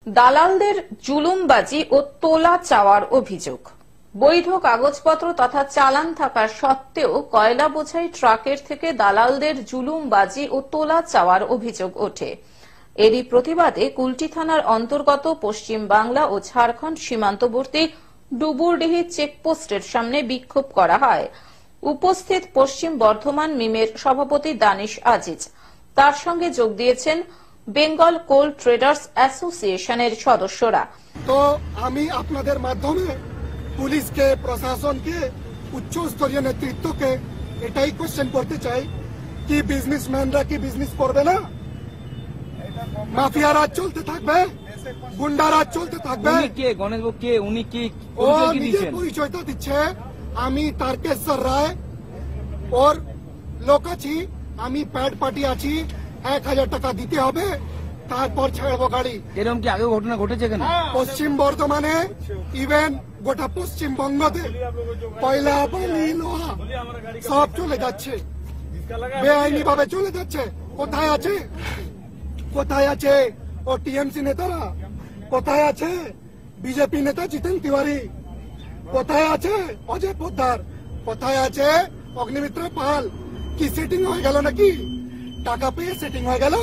দালালদের জুলুমবাজি ও তোলা চাওয়ার অভিযোগ। বৈধ কাগজপত্র তথা চালান থাকা সত্ত্বেও কয়লা বোঝাই ট্রাকের থেকে দালালদের জুলুমবাজি ও তোলা চাওয়ার অভিযোগ ওঠে। এরই প্রতিবাদে কুলটি থানার অন্তর্গত পশ্চিম বাংলা ও ঝাড়খণ্ড সীমান্তবর্তী ডুবুরডিহি চেকপোস্টের সামনে বিক্ষোভ করা হয়। উপস্থিত পশ্চিম বর্ধমান মিমের সভাপতি দানিশ আজিজ, তার সঙ্গে যোগ দিয়েছেন বেঙ্গল কোল ট্রেডার্স অ্যাসোসিয়েশনের সদস্যরা। তো আমি আপনাদের মাধ্যমে পুলিশকে, প্রশাসনকে, উচ্চ স্তরীয় নেতৃত্বকে এটাই কোশ্চেন করতে চাই কি বিজনেসম্যানরা কি বিজনেস করবে না? মাফিয়া রাজ চলতে থাকবে, গুন্ডা রাজ চলতে থাকবে। ও নিজে পরিচয়টা দিচ্ছে, আমি তারকেশ্বর রায় ওর লোক আছি, আমি প্যাড পার্টি আছি, 1000 টাকা দিতে হবে, তারপর ছাড়বো গাড়ি। এরকম কি আগে ঘটনা ঘটেছে কেন? পশ্চিম বর্ধমানে, ইভেন গোটা পশ্চিমবঙ্গতে কয়লা, বালি, লোহা সব চলে যাচ্ছে, বেআইনি ভাবে চলে যাচ্ছে। কোথায় আছে, কোথায় আছে ও টিএমসি নেতারা? কোথায় আছে বিজেপি নেতা জিতেন তিওয়ারি? কোথায় আছে অজয় পোদ্দার? কোথায় আছে অগ্নিমিত্র পাল? কি সেটিং হয়ে গেল নাকি? টাকা পেয়ে সেটিং হয়ে গেল?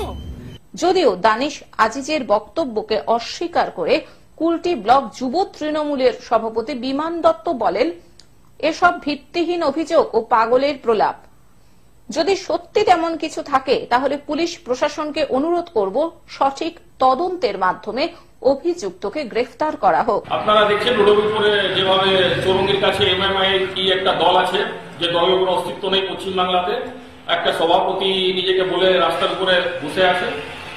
যদিও দানিশ আজিজের বক্তব্যকে অস্বীকার করে কুলটি ব্লক যুব তৃণমূলের সভাপতি বিমান দত্ত বলেন, এসব ভিত্তিহীন অভিযোগ ও পাগলের প্রলাপ। যদি সত্যি তেমন কিছু থাকে তাহলে পুলিশ প্রশাসনকে অনুরোধ করব সঠিক তদন্তের মাধ্যমে অভিযুক্তকে গ্রেফতার করা হোক। আপনারা দেখছেন রোডের উপরে যেভাবে চৌরঙ্গির কাছে এমএমআই কি একটা দল আছে, যে দলের কোনো অস্তিত্ব নেই পশ্চিমবাংলাতে। একটা সভাপতি নিজেকে বলে রাস্তার উপরে বসে আছে।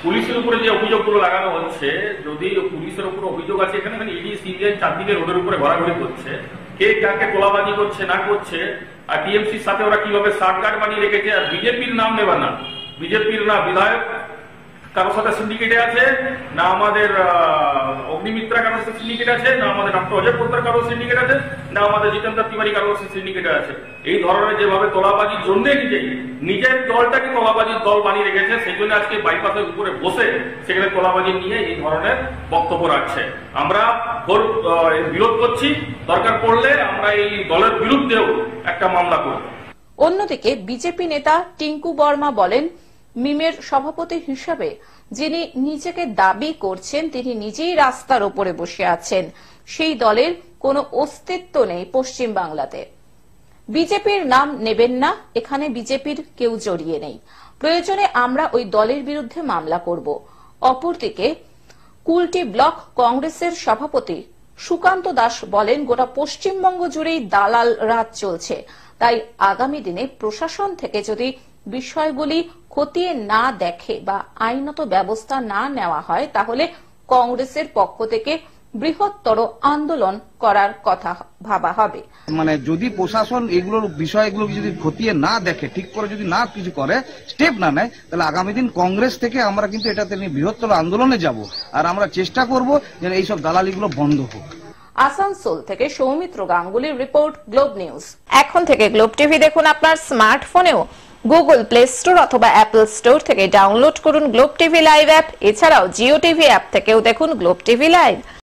পুলিশের উপরে যে অভিযোগগুলো লাগানো হচ্ছে, যদি পুলিশের উপর অভিযোগ আছে, এখানে ইডি সিবিআই চারদিকে রোডের উপরে ঘোরাঘুরি করছে, কে কাকে কোলাবাজি করছে না করছে, আর টিএমসির সাথে ওরা কিভাবে শার্টকাট বানিয়ে রেখেছে। আর বিজেপির নাম নেবা না, বিজেপির না বিধায়ক কারোর সাথে সিন্ডিকেটে আছে, না আমাদের অগ্নিমিত্রা কারোর সাথে সিন্ডিকেট আছে, না আমাদের ডক্টর অজয় পোদ্দার কারোর সিন্ডিকেট আছে, না আমাদের জিতেন্দ্র তিওয়ারি কারোর সাথে সিন্ডিকেটে আছে। এই ধরনের যেভাবে তোলাবাজির জন্য নিজের দলটাকে তোলাবাজির দল বানিয়ে রেখেছে, সেই জন্য আজকে বাইপাসের উপরে বসে সেখানে তোলাবাজি নিয়ে এই ধরনের বক্তব্য রাখছে। আমরা বিরোধ করছি, দরকার পড়লে আমরা এই দলের বিরুদ্ধেও একটা মামলা করব। অন্যদিকে বিজেপি নেতা টিঙ্কু বর্মা বলেন, মিমের সভাপতি হিসাবে যিনি নিজেকে দাবি করছেন তিনি নিজেই রাস্তার উপরে বসে আছেন। সেই দলের কোনো অস্তিত্ব নেই পশ্চিম বাংলাতে। বিজেপির নাম নেবেন না, এখানে বিজেপির কেউ জড়িয়ে নেই। প্রয়োজনে আমরা ওই দলের বিরুদ্ধে মামলা করব। অপরদিকে কুলটি ব্লক কংগ্রেসের সভাপতি সুকান্ত দাস বলেন, গোটা পশ্চিমবঙ্গ জুড়েই দালাল রাজ চলছে। তাই আগামী দিনে প্রশাসন থেকে যদি বিষয়গুলি খতিয়ে না দেখে বা আইনত ব্যবস্থা না নেওয়া হয়, তাহলে কংগ্রেসের পক্ষ থেকে বৃহত্তর আন্দোলন করার কথা ভাবা হবে। মানে যদি প্রশাসন এগুলোর বিষয়গুলো যদি খতিয়ে না দেখে, ঠিক করে যদি না কিছু করে, স্টেপ না নেয়, তাহলে আগামী দিন কংগ্রেস থেকে আমরা কিন্তু এটাতে নিয়ে বৃহত্তর আন্দোলনে যাব। আর আমরা চেষ্টা করব যেন এইসব দালালিগুলো বন্ধ হোক। আসানসোল থেকে সৌমিত্র গাঙ্গুলির রিপোর্ট, গ্লোব নিউজ। এখন থেকে গ্লোব টিভি দেখুন আপনার স্মার্টফোনেও। গুগল প্লে স্টোর অথবা অ্যাপল স্টোর থেকে ডাউনলোড করুন গ্লোব টিভি লাইভ অ্যাপ। এছাড়াও জিও টিভি অ্যাপ থেকেও দেখুন গ্লোব টিভি লাইভ।